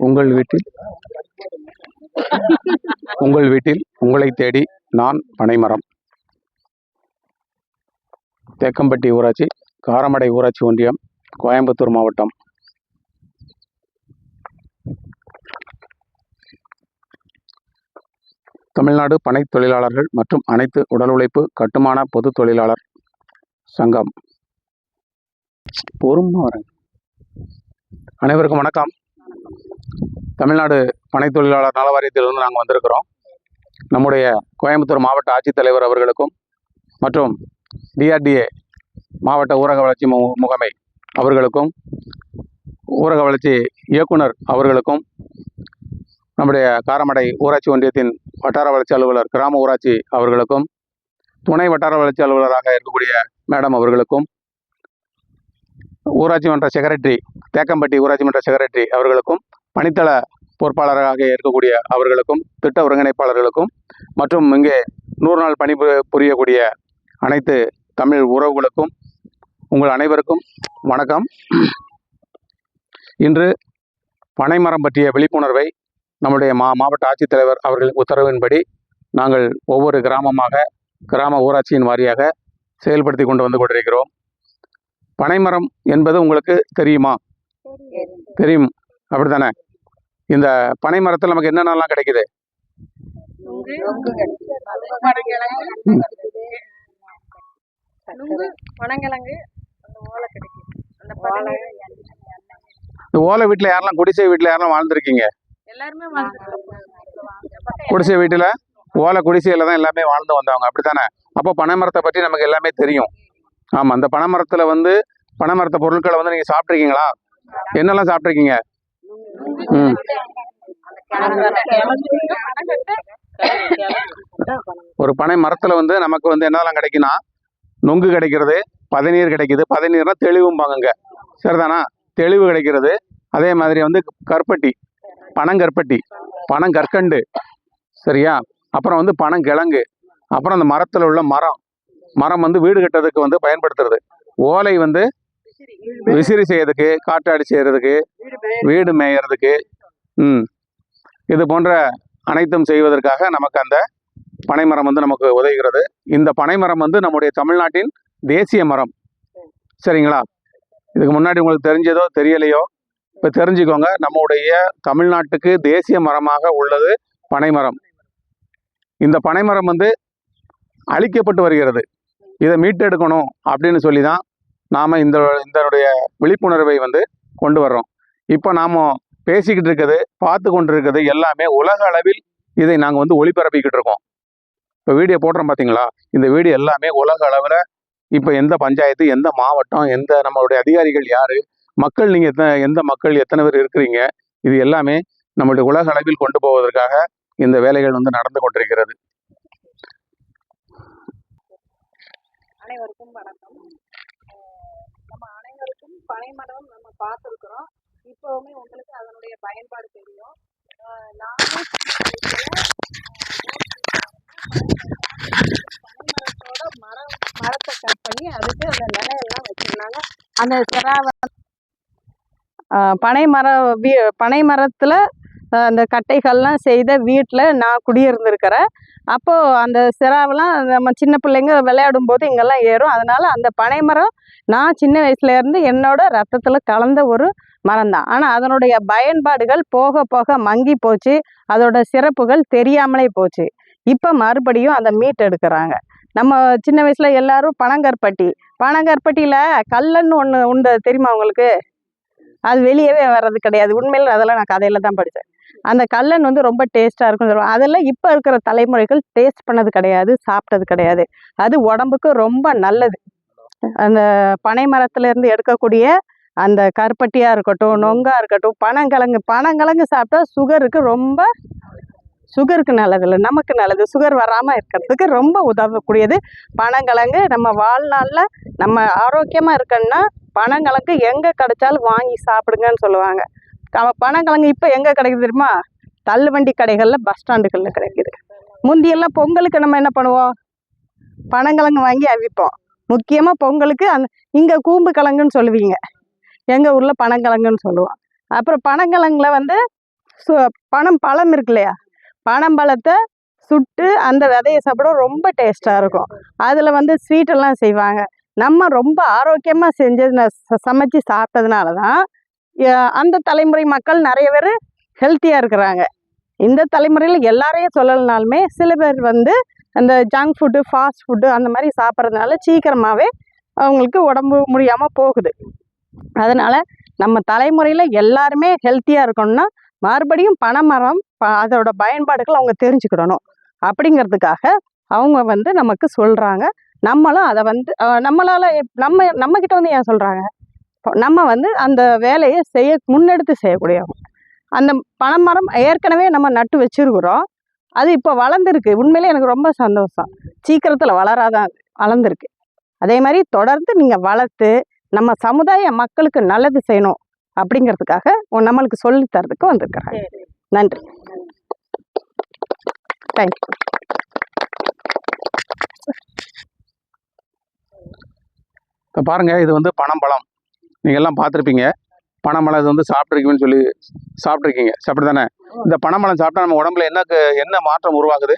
உங்கள் வீட்டில் உங்களை தேடி நான் பனைமரம். தேக்கம்பட்டி ஊராட்சி, காரமடை ஊராட்சி ஒன்றியம், கோயம்புத்தூர் மாவட்டம். தமிழ்நாடு பனை தொழிலாளர்கள் மற்றும் அனைத்து உடல் உழைப்பு கட்டுமான பொது தொழிலாளர் சங்கம். அனைவருக்கும் வணக்கம். தமிழ்நாடு பனை தொழிலாளர் நல வாரியத்திலிருந்து நாங்கள் வந்திருக்கிறோம். நம்முடைய கோயம்புத்தூர் மாவட்ட ஆட்சித்தலைவர் அவர்களுக்கும் மற்றும் டிஆர்டிஏ மாவட்ட ஊரக வளர்ச்சி முகமை அவர்களுக்கும், ஊரக வளர்ச்சி இயக்குனர் அவர்களுக்கும், நம்முடைய காரமடை ஊராட்சி ஒன்றியத்தின் வட்டார வளர்ச்சி அலுவலர் கிராம ஊராட்சி அவர்களுக்கும், துணை வட்டார வளர்ச்சி அலுவலராக இருக்கக்கூடிய மேடம் அவர்களுக்கும், ஊராட்சி மன்ற செக்ரட்டரி, தேக்கம்பட்டி ஊராட்சி மன்ற செக்ரட்டரி அவர்களுக்கும், பணித்தள பொறுப்பாளராக இருக்கக்கூடிய அவர்களுக்கும், திட்ட ஒருங்கிணைப்பாளர்களுக்கும் மற்றும் இங்கே 100 நாள் பணி புரியக்கூடிய அனைத்து தமிழ் உறவுகளுக்கும் உங்கள் அனைவருக்கும் வணக்கம். இன்று பனைமரம் பற்றிய விழிப்புணர்வை நம்முடைய மாவட்ட ஆட்சித்தலைவர் அவர்கள் உத்தரவின்படி நாங்கள் ஒவ்வொரு கிராமமாக கிராம ஊராட்சியின் வாரியாக செயல்படுத்தி கொண்டு வந்து கொண்டிருக்கிறோம். பனைமரம் என்பது உங்களுக்கு தெரியுமா? தெரியும், அப்படித்தானே? இந்த பனை மரத்தில் நமக்கு என்னென்னலாம் கிடைக்குது? இந்த ஓலை வீட்டில் யாரெல்லாம், குடிசை வீட்டில் யாரெல்லாம் வாழ்ந்துருக்கீங்க? குடிசை வீட்டில், ஓலை குடிசையில் தான் எல்லாமே வாழ்ந்து வந்தவங்க, அப்படித்தானே? அப்போ பனைமரத்தை பற்றி நமக்கு எல்லாமே தெரியும். ஆமாம், அந்த பனைமரத்தில் பனைமரத்தை பொருட்களை நீங்கள் சாப்பிட்ருக்கீங்களா? என்னெல்லாம் சாப்பிட்ருக்கீங்க? ஒரு பனை மரத்தில் நமக்கு என்னெல்லாம் கிடைக்குன்னா, நொங்கு கிடைக்கிறது, பதநீர் கிடைக்குது. பதநீர்னா தெளிவும்பாங்க, சரிதானா? தெளிவு கிடைக்கிறது. அதே மாதிரி கற்பட்டி, பனங்கற்பட்டி, பனங்கற்கண்டு, சரியா? அப்புறம் பனங்கிழங்கு, அப்புறம் அந்த மரத்தில் உள்ள மரம் வீடு கட்டுறதுக்கு பயன்படுத்துறது. ஓலை விசிறி செய்யறதுக்கு, காற்றாடி செய்யறதுக்கு, வீடு மேயறதுக்கு, இது போன்ற அனைத்தும் செய்வதற்காக நமக்கு அந்த பனைமரம் நமக்கு உதவுகிறது. இந்த பனைமரம் நம்முடைய தமிழ்நாட்டின் தேசிய மரம், சரிங்களா? இதுக்கு முன்னாடி உங்களுக்கு தெரிஞ்சதோ தெரியலையோ, இப்போ தெரிஞ்சுக்கோங்க. நம்முடைய தமிழ்நாட்டுக்கு தேசிய மரமாக உள்ளது பனைமரம். இந்த பனைமரம் அழிக்கப்பட்டு வருகிறது. இதை மீட்டெடுக்கணும் அப்படின்னு சொல்லி தான் நாம் இதனுடைய விழிப்புணர்வை கொண்டு வர்றோம். இப்போ நாம் பேசிக்கிட்டு இருக்கிறது, பார்த்து கொண்டு இருக்கிறது எல்லாமே உலக அளவில் இதை நாங்கள் ஒளிபரப்பிக்கிட்டு இருக்கோம். இப்போ வீடியோ போடுறோம் பார்த்தீங்களா? இந்த வீடியோ எல்லாமே உலக அளவில் இப்போ எந்த பஞ்சாயத்து, எந்த மாவட்டம், எந்த நம்மளுடைய அதிகாரிகள் யார், மக்கள் நீங்கள் எந்த மக்கள் எத்தனை பேர் இருக்கிறீங்க, இது எல்லாமே நம்மளுடைய உலக அளவில் கொண்டு போவதற்காக இந்த வேலைகள் நடந்து கொண்டிருக்கிறது. அனைவருக்கும் வணக்கம். நம்ம அனைவருக்கும் பனைமரம் நம்ம பார்த்துருக்குறோம். இப்போவுமே உங்களுக்கு அதனுடைய பயன்பாடு தெரியும். நானும் பனைமரத்தோட மரத்தை கட் பண்ணி அதுக்கு அந்த நிலையெல்லாம் வச்சிருந்தாங்க. அந்த சிராவை பனைமரத்தில் அந்த கட்டைகள்லாம் செய்த வீட்டில் நான் குடியிருந்திருக்கிறேன். அப்போது அந்த சிராவெல்லாம் நம்ம சின்ன பிள்ளைங்க விளையாடும் போது இங்கெல்லாம் ஏறும். அதனால் அந்த பனைமரம் நான் சின்ன வயசுலேருந்து என்னோட ரத்தத்தில் கலந்த ஒரு மரம் தான். ஆனால் அதனுடைய பயன்பாடுகள் போக போக மங்கி போச்சு. அதோட சிறப்புகள் தெரியாமலே போச்சு. இப்போ மறுபடியும் அதை மீட்டெடுக்கிறாங்க. நம்ம சின்ன வயசில் எல்லாரும் பனங்கற்பட்டியில் கல்லன்னு ஒன்று உண்டு, தெரியுமா உங்களுக்கு? அது வெளியவே வர்றது கிடையாது. உண்மையில் அதெல்லாம் நான் கதையில் தான் படித்தேன். அந்த கல்லன் ரொம்ப டேஸ்ட்டாக இருக்கும்னு சொல்லுவாங்க. அதெல்லாம் இப்போ இருக்கிற தலைமுறைகள் டேஸ்ட் பண்ணது கிடையாது, சாப்பிட்டது கிடையாது. அது உடம்புக்கு ரொம்ப நல்லது. அந்த பனை மரத்துலேருந்து எடுக்கக்கூடிய அந்த கருப்பட்டியாக இருக்கட்டும், நொங்காக இருக்கட்டும், பனங்கிழங்கு சாப்பிட்டா சுகருக்கு நல்லதில்லை, நமக்கு நல்லது. சுகர் வராமல் இருக்கிறதுக்கு ரொம்ப உதவக்கூடியது பனங்கிழங்கு. நம்ம வாழ்நாளில் நம்ம ஆரோக்கியமாக இருக்கணும்னா பனங்கிழங்கு எங்கே கிடைச்சாலும் வாங்கி சாப்பிடுங்கன்னு சொல்லுவாங்க. பனங்கிழங்கு இப்போ எங்கே கிடைக்குது தெரியுமா? தள்ளுவண்டி கடைகளில், பஸ் ஸ்டாண்டுகளில் கிடைக்குது. முந்தியெல்லாம் பொங்கலுக்கு நம்ம என்ன பண்ணுவோம்? பனங்கிழங்கு வாங்கி அவிப்போம். முக்கியமாக பொங்கலுக்கு இங்கே கூம்பு கிழங்குன்னு சொல்லுவீங்க, எங்கள் ஊரில் பனங்கிழங்குன்னு சொல்லுவோம். அப்புறம் பனங்கிழங்குல பழம் இருக்கு இல்லையா, பனம்பழத்தை சுட்டு அந்த விதையை சாப்பிட ரொம்ப டேஸ்ட்டாக இருக்கும். அதில் வந்து ஸ்வீட்டெல்லாம் செய்வாங்க. நம்ம ரொம்ப ஆரோக்கியமாக செஞ்சது சமைச்சு சாப்பிட்டதுனால தான் அந்த தலைமுறை மக்கள் நிறைய பேர் ஹெல்த்தியாக இருக்கிறாங்க. இந்த தலைமுறையில் எல்லாரையும் சொல்லலைனாலுமே சில பேர் வந்து அந்த ஜங்க் ஃபுட்டு, ஃபாஸ்ட் ஃபுட்டு அந்த மாதிரி சாப்பிட்றதுனால சீக்கிரமாகவே அவங்களுக்கு உடம்பு முடியாமல் போகுது. அதனால் நம்ம தலைமுறையில் எல்லாருமே ஹெல்த்தியாக இருக்கணும்னா மறுபடியும் பனைமரம் அதோட பயன்பாடுகள் அவங்க தெரிஞ்சுக்கிடணும். அப்படிங்கிறதுக்காக அவங்க வந்து நமக்கு சொல்கிறாங்க. நம்மளும் அதை வந்து நம்மளால் நம்மக்கிட்ட வந்து ஏன் சொல்கிறாங்க, நம்ம வந்து அந்த வேலையை முன்னெடுத்து செய்யக்கூடியவங்க. அந்த பனைமரம் ஏற்கனவே நம்ம நட்டு வச்சுருக்குறோம். அது இப்போ வளர்ந்துருக்கு. உண்மையிலே எனக்கு ரொம்ப சந்தோஷம். சீக்கிரத்தில் வளராதான் வளர்ந்துருக்கு. அதே மாதிரி தொடர்ந்து நீங்கள் வளர்த்து நம்ம சமுதாய மக்களுக்கு நல்லது செய்யணும் அப்படிங்கிறதுக்காக நம்மளுக்கு சொல்லித்தரதுக்கு வந்திருக்கிறாங்க. நன்றி. தேங்க்யூ. இப்போ பாருங்கள், இது வந்து பனம்பழம். நீங்கள் எல்லாம் பார்த்துருப்பீங்க. பனம்பழம் இது வந்து சாப்பிட்ருக்கீங்கன்னு சொல்லி சாப்பிட்ருக்கீங்க. சாப்பிட்டு தானே? இந்த பனம்பழம் சாப்பிட்டா நம்ம உடம்புல என்ன மாற்றம் உருவாகுது?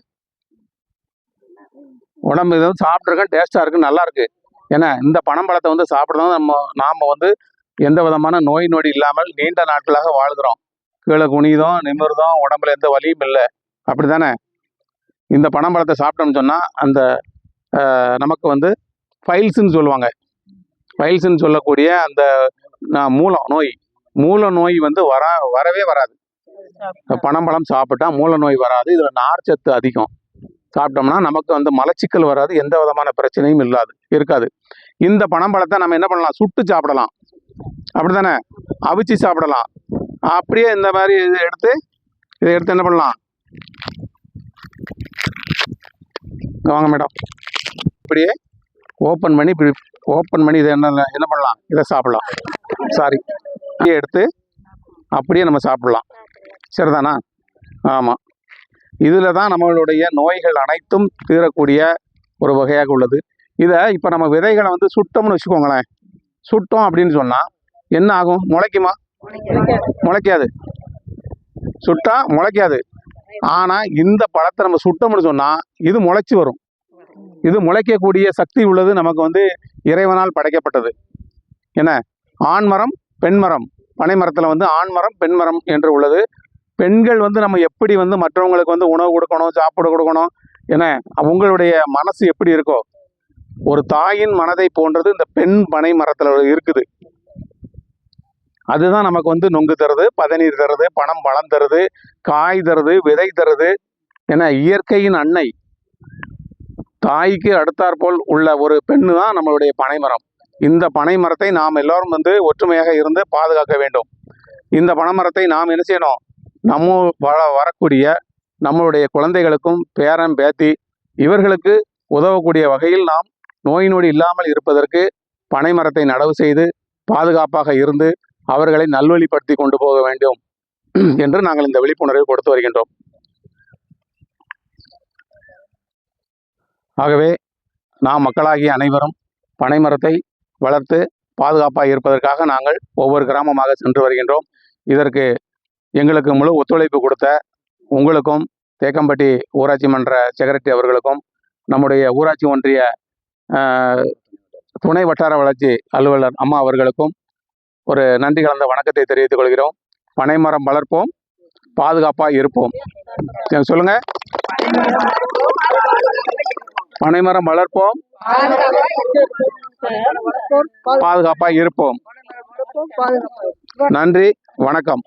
உடம்பு இது வந்து சாப்பிட்ருக்கேன், டேஸ்ட்டாக இருக்குது, நல்லா இருக்குது. ஏன்னா இந்த பனம்பழத்தை வந்து சாப்பிட்றதும் நாம் வந்து எந்த விதமான நோய் நொடி இல்லாமல் நீண்ட நாட்களாக வாழ்கிறோம். கீழே குனிதோம், நிமிர்தோம், உடம்புல எந்த வலியும் இல்லை. அப்படி தானே? இந்த பனம்பழத்தை சாப்பிட்டோம்னு சொன்னால் அந்த நமக்கு வந்து ஃபைல்ஸுன்னு சொல்லுவாங்க. ஃபைல்ஸுன்னு சொல்லக்கூடிய அந்த மூல நோய் வந்து வரவே வராது. பனம்பழம் சாப்பிட்டா மூல நோய் வராது. இதில் நார்ச்சத்து அதிகம். சாப்பிட்டோம்னா நமக்கு வந்து மலச்சிக்கல் வராது, எந்த விதமான பிரச்சனையும் இருக்காது. இந்த பனம்பழத்தை நம்ம என்ன பண்ணலாம், சுட்டு சாப்பிடலாம். அப்படி தானே? அவிச்சு சாப்பிடலாம். அப்படியே இந்த மாதிரி இதை எடுத்து என்ன பண்ணலாம், வாங்க மேடம், இப்படியே ஓப்பன் பண்ணி இதை என்ன பண்ணலாம், இதை சாப்பிடலாம். இப்படியே எடுத்து அப்படியே நம்ம சாப்பிடலாம். சரிதானா? ஆமாம். இதில் தான் நம்மளுடைய நோய்கள் அனைத்தும் தீரக்கூடிய ஒரு வகையாக உள்ளது. இதை இப்போ நம்ம விதைகளை வந்து சுட்டோம்னு வச்சுக்கோங்களேன். சுட்டோம் அப்படின்னு சொன்னால் என்ன ஆகும்? முளைக்குமா? முளைக்காது. சுட்டா முளைக்காது. ஆனால் இந்த பழத்தை நம்ம சுட்டோம்னு சொன்னால் இது முளைச்சி வரும். இது முளைக்கக்கூடிய சக்தி உள்ளது. நமக்கு வந்து இறைவனால் படைக்கப்பட்டது. என்ன? ஆண்மரம் பெண்மரம். பனை மரத்தில் வந்து ஆண்மரம் பெண்மரம் என்று உள்ளது. பெண்கள் வந்து நம்ம எப்படி வந்து மற்றவங்களுக்கு வந்து உணவு கொடுக்கணும், சாப்பிட கொடுக்கணும், ஏன்னா அவங்களுடைய மனசு எப்படி இருக்கோ, ஒரு தாயின் மனதை போன்றது இந்த பெண் பனை மரத்தில் இருக்குது. அதுதான் நமக்கு வந்து நொங்கு தருது, பதநீர் தருது, பனம் பழம் தருது, காய் தருது, விதை தருது. ஏன்னா இயற்கையின் அன்னை தாய்க்கு அடுத்தாற்போல் உள்ள ஒரு பெண்ணு தான் நம்மளுடைய பனைமரம். இந்த பனைமரத்தை நாம் எல்லோரும் வந்து ஒற்றுமையாக இருந்து பாதுகாக்க வேண்டும். இந்த பனைமரத்தை நாம் என்ன செய்யணும், நம்ம வரக்கூடிய நம்மளுடைய குழந்தைகளுக்கும் பேரன் பேத்தி இவர்களுக்கு உதவக்கூடிய வகையில் நாம் நோய் நொடி இல்லாமல் இருப்பதற்கு பனைமரத்தை நடவு செய்து பாதுகாப்பாக இருந்து அவர்களை நல்வழிப்படுத்தி கொண்டு போக வேண்டும் என்று நாங்கள் இந்த விழிப்புணர்வை கொடுத்து வருகின்றோம். ஆகவே நாம் மக்களாகிய அனைவரும் பனைமரத்தை வளர்த்து பாதுகாப்பாக இருப்பதற்காக நாங்கள் ஒவ்வொரு கிராமமாக சென்று வருகின்றோம். இதற்கு எங்களுக்கு முழு ஒத்துழைப்பு கொடுத்த உங்களுக்கும், தேக்கம்பட்டி ஊராட்சி மன்ற செக்ரட்டரி அவர்களுக்கும், நம்முடைய ஊராட்சி ஒன்றிய துணை வட்டார வளர்ச்சி அலுவலர் அம்மா அவர்களுக்கும் ஒரு நன்றி கலந்த வணக்கத்தை தெரிவித்துக் கொள்கிறோம். பனைமரம் வளர்ப்போம், பாதுகாப்பாக இருப்போம். சொல்லுங்க. பனைமரம் வளர்ப்போம், பாதுகாப்பாக இருப்போம். நன்றி, வணக்கம்.